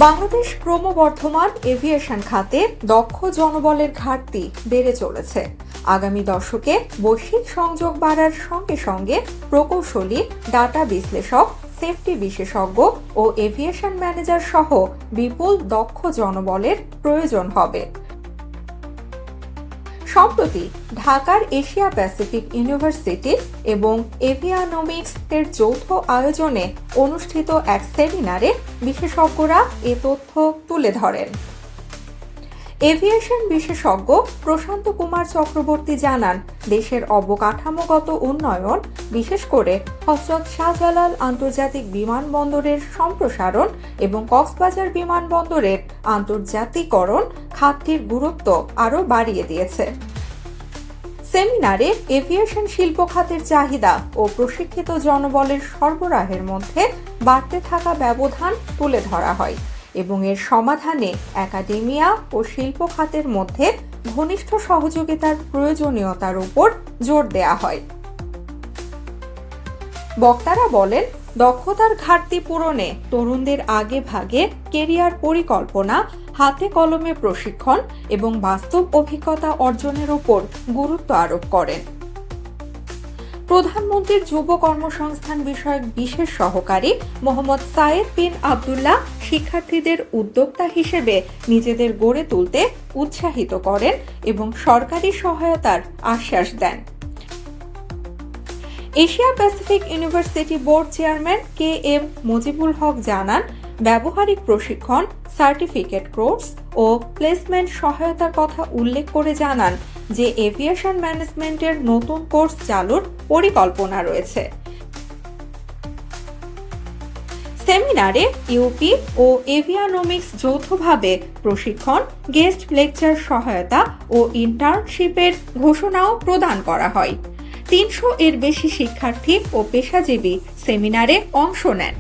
বাংলাদেশ ক্রমবর্ধমান এভিয়েশন খাতে দক্ষ জনবলের ঘাটতি বেড়ে চলেছে। আগামী দশকে বৈশ্বিক সংযোগ বাড়ার সঙ্গে সঙ্গে প্রকৌশলী, ডাটা বিশ্লেষক, সেফটি বিশেষজ্ঞ ও এভিয়েশন ম্যানেজার সহ বিপুল দক্ষ জনবলের প্রয়োজন হবে। সম্প্রতি ঢাকার এশিয়া প্যাসিফিক ইউনিভার্সিটি এবং এভিয়ানোমিক্স এর যৌথ আয়োজনে অনুষ্ঠিত এক সেমিনারে বিশেষজ্ঞরা এ তথ্য তুলে ধরেন। এভিয়েশন বিশেষজ্ঞ প্রশান্ত কুমার চক্রবর্তী জানান, দেশের অবকাঠামোগত উন্নয়ন, বিশেষ করে হযরত শাহজালাল আন্তর্জাতিক বিমানবন্দরের সম্প্রসারণ এবং কক্সবাজার বিমানবন্দরের আন্তর্জাতিকরণ খাতটির গুরুত্ব আরও বাড়িয়ে দিয়েছে। সেমিনারে এভিয়েশন শিল্প খাতের চাহিদা ও প্রশিক্ষিত জনবলের সরবরাহের মধ্যে বাড়তে থাকা ব্যবধান তুলে ধরা হয় এবং এর সমাধানে একাডেমিয়া ও শিল্প খাতের মধ্যে ঘনিষ্ঠ সহযোগিতার প্রয়োজনীয়তার উপর জোর দেয়া হয়। বক্তারা বলেন, দক্ষতার ঘাটতি পূরণে তরুণদের আগে ভাগে কেরিয়ার পরিকল্পনা, হাতে কলমে প্রশিক্ষণ এবং বাস্তব অভিজ্ঞতা অর্জনের উপর গুরুত্ব আরোপ করেন। প্রধানমন্ত্রীর যুব কর্মসংস্থান বিষয়ক বিশেষ সহকারী মোহাম্মদ সায়েদ বিন আবদুল্লাহ শিক্ষার্থীদের উদ্যোক্তা হিসেবে নিজেদের গড়ে তুলতে উৎসাহিত করেন এবং সরকারি সহায়তার আশ্বাস দেন। Asia Pacific University board chairman KM Mujibul Haque জানান, ব্যবহারিক প্রশিক্ষণ, সার্টিফিকেট কোর্স ও প্লেসমেন্ট সহায়তার কথা উল্লেখ করে জানান যে এভিয়েশন ম্যানেজমেন্টের নতুন কোর্স চালুর পরিকল্পনা রয়েছে। সেমিনারে ইউপি ও এভিয়ানোমিক্স যৌথভাবে প্রশিক্ষণ, গেস্ট লেকচার সহায়তা ও ইন্টার্নশিপের ঘোষণাও প্রদান করা হয়। 300 এর বেশি শিক্ষার্থী ও পেশাজীবী সেমিনারে অংশ নেন।